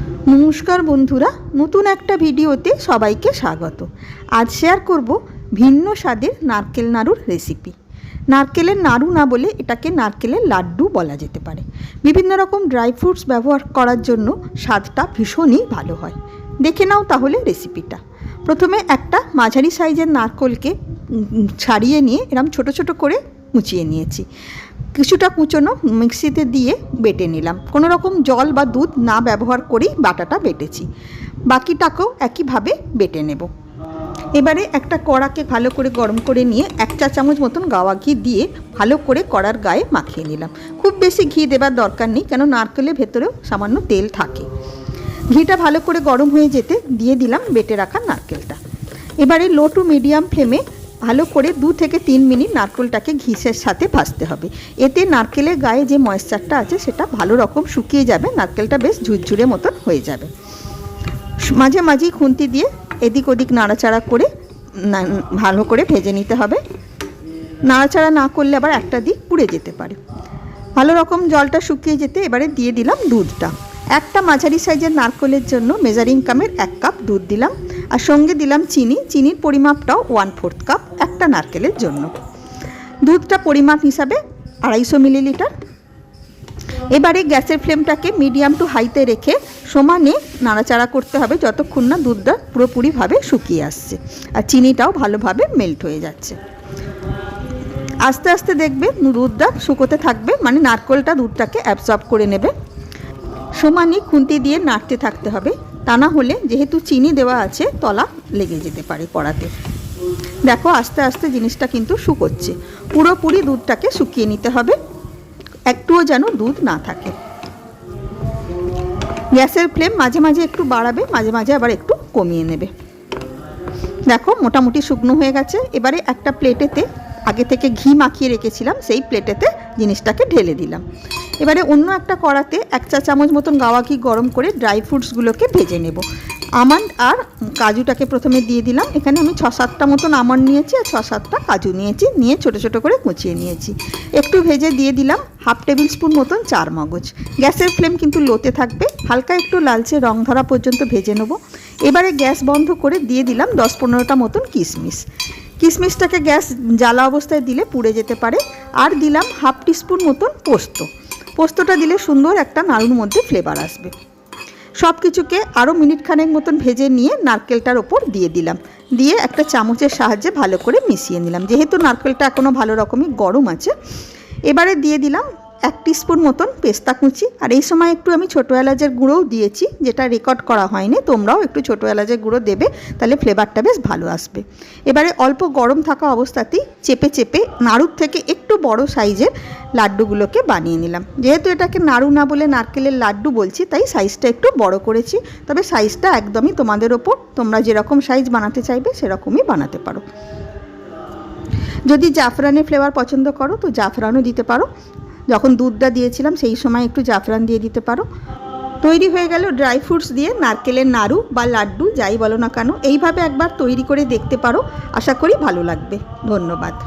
নমস্কার বন্ধুরা, নতুন একটা ভিডিওতে সবাইকে স্বাগত। আজ শেয়ার করব ভিন্ন স্বাদের নারকেল নাড়ুর রেসিপি। নারকেলের নাড়ু না বলে এটাকে নারকেলের লাড্ডু বলা যেতে পারে। বিভিন্ন রকম ড্রাই ফ্রুটস ব্যবহার করার জন্য স্বাদটা ভীষণই ভালো হয়। দেখে নাও তাহলে রেসিপিটা। প্রথমে একটা মাঝারি সাইজের নারকেলকে ছাড়িয়ে নিয়ে এরকম ছোট ছোট করে কুচিয়ে নিয়েছি। কিছুটা কুচোনো মিক্সিতে দিয়ে বেটে নিলাম। কোনো রকম জল বা দুধ না ব্যবহার করেই বাটাটা বেটেছি। বাকিটাকেও একইভাবে বেটে নেব। এবারে একটা কড়াকে ভালো করে গরম করে নিয়ে 1 চা চামচ মতন গাওয়া ঘি দিয়ে ভালো করে কড়ার গায়ে মাখিয়ে নিলাম। খুব বেশি ঘি দেবার দরকার নেই, কেন নারকেলের ভেতরেও সামান্য তেল থাকে। ঘিটা ভালো করে গরম হয়ে যেতে দিয়ে দিলাম বেটে রাখা নারকেলটা। এবারে লো টু মিডিয়াম ফ্লেমে ভালো করে 2 থেকে 3 মিনিট নারকেলটাকে ঘিসের সাথে ভাজতে হবে। এতে নারকেলের গায়ে যে ময়েশ্চারটা আছে সেটা ভালো রকম শুকিয়ে যাবে, নারকেলটা বেশ ঝুরঝুরে মতন হয়ে যাবে। মাঝে মাঝেই খুন্তি দিয়ে এদিক ওদিক নাড়াচাড়া করে ভালো করে ভেজে নিতে হবে। নাড়াচাড়া না করলে আবার একটা দিক পুড়ে যেতে পারে। ভালো রকম জলটা শুকিয়ে যেতে এবারে দিয়ে দিলাম দুধটা। একটা মাঝারি সাইজের নারকেলের জন্য মেজারিং কাপের 1 কাপ দুধ দিলাম, আর সঙ্গে দিলাম চিনি। চিনির পরিমাপটাও 1/4 কাপ একটা নারকেলের জন্য। দুধটা পরিমাপ হিসাবে 250 মিলিলিটার। এবারে গ্যাসের ফ্লেমটাকে মিডিয়াম টু হাইতে রেখে সমানে নাড়াচাড়া করতে হবে যতক্ষণ না দুধটা পুরোপুরিভাবে শুকিয়ে আসছে আর চিনিটাও ভালোভাবে মেল্ট হয়ে যাচ্ছে। আস্তে আস্তে দেখবে দুধটা শুকোতে থাকবে, মানে নারকেলটা দুধটাকে অ্যাবসর্ব করে নেবে। সমানে খুন্তি দিয়ে নাড়তে থাকতে হবে, তা না হলে যেহেতু চিনি দেওয়া আছে তলা লেগে যেতে পারে কড়াতে। দেখো আস্তে আস্তে জিনিসটা কিন্তু শুকোচ্ছে। পুরোপুরি দুধটাকে শুকিয়ে নিতে হবে, একটুও যেন দুধ না থাকে। গ্যাসের ফ্লেম মাঝে মাঝে একটু বাড়াবে, মাঝে মাঝে আবার একটু কমিয়ে নেবে। দেখো মোটামুটি শুকনো হয়ে গেছে। এবারে একটা প্লেটেতে আগে থেকে ঘি মাখিয়ে রেখেছিলাম, সেই প্লেটেতে জিনিসটাকে ঢেলে দিলাম। এবারে অন্য একটা কড়াতে 1 চা চামচ মতন গাওয়া ঘি গরম করে ড্রাই ফ্রুটসগুলোকে ভেজে নেব। আমন্ড আর কাজুটাকে প্রথমে দিয়ে দিলাম। এখানে আমি 6-7টা মতন আমন্ড নিয়েছি আর 6-7টা কাজু নিয়েছি, নিয়ে ছোটো ছোটো করে কুচিয়ে নিয়েছি। একটু ভেজে দিয়ে দিলাম 1/2 টেবিল স্পুন মতন চারমগজ। গ্যাসের ফ্লেম কিন্তু লোতে থাকবে, হালকা একটু লালচে রং ধরা পর্যন্ত ভেজে নেব। এবারে গ্যাস বন্ধ করে দিয়ে দিলাম 10-15টা মতন কিশমিশ। কিশমিশটাকে গ্যাস জ্বালা অবস্থায় দিলে পুড়ে যেতে পারে। আর দিলাম 1/2 টিস্পুন মতন পোস্ত। পোস্তটা দিলে সুন্দর একটা নাড়ুর মধ্যে ফ্লেভার আসবে। সব কিছুকে আরও মিনিটখানেক মতন ভেজে নিয়ে নারকেলটার ওপর দিয়ে দিলাম, দিয়ে একটা চামচের সাহায্যে ভালো করে মিশিয়ে নিলাম, যেহেতু নারকেলটা এখনও ভালো রকমই গরম আছে। এবারে দিয়ে দিলাম 1 টিস্পুন মতন পেস্তা কুচি। আর এই সময় একটু আমি ছোটো এলাচের গুঁড়োও দিয়েছি, যেটা রেকর্ড করা হয়নি। তোমরাও একটু ছোটো এলাচের গুঁড়ো দেবে, তাহলে ফ্লেভারটা বেশ ভালো আসবে। এবারে অল্প গরম থাকা অবস্থাতেই চেপে চেপে নাড়ুর থেকে একটু বড় সাইজের লাড্ডুগুলোকে বানিয়ে নিলাম। যেহেতু এটাকে নাড়ু না বলে নারকেলের লাড্ডু বলছি, তাই সাইজটা একটু বড় করেছি। তবে সাইজটা একদমই তোমাদের ওপর, তোমরা যেরকম সাইজ বানাতে চাইবে সেরকমই বানাতে পারো। যদি জাফরানের ফ্লেভার পছন্দ করো তো জাফরানও দিতে পারো। যখন দুধটা দিয়েছিলাম সেই সময় একটু জাফরান দিয়ে দিতে পারো। তৈরি হয়ে গেল ড্রাই ফ্রুটস দিয়ে নারকেলের নাড়ু বা লাড্ডু, যাই বলো না কেন। এইভাবে একবার তৈরি করে দেখতে পারো, আশা করি ভালো লাগবে। ধন্যবাদ।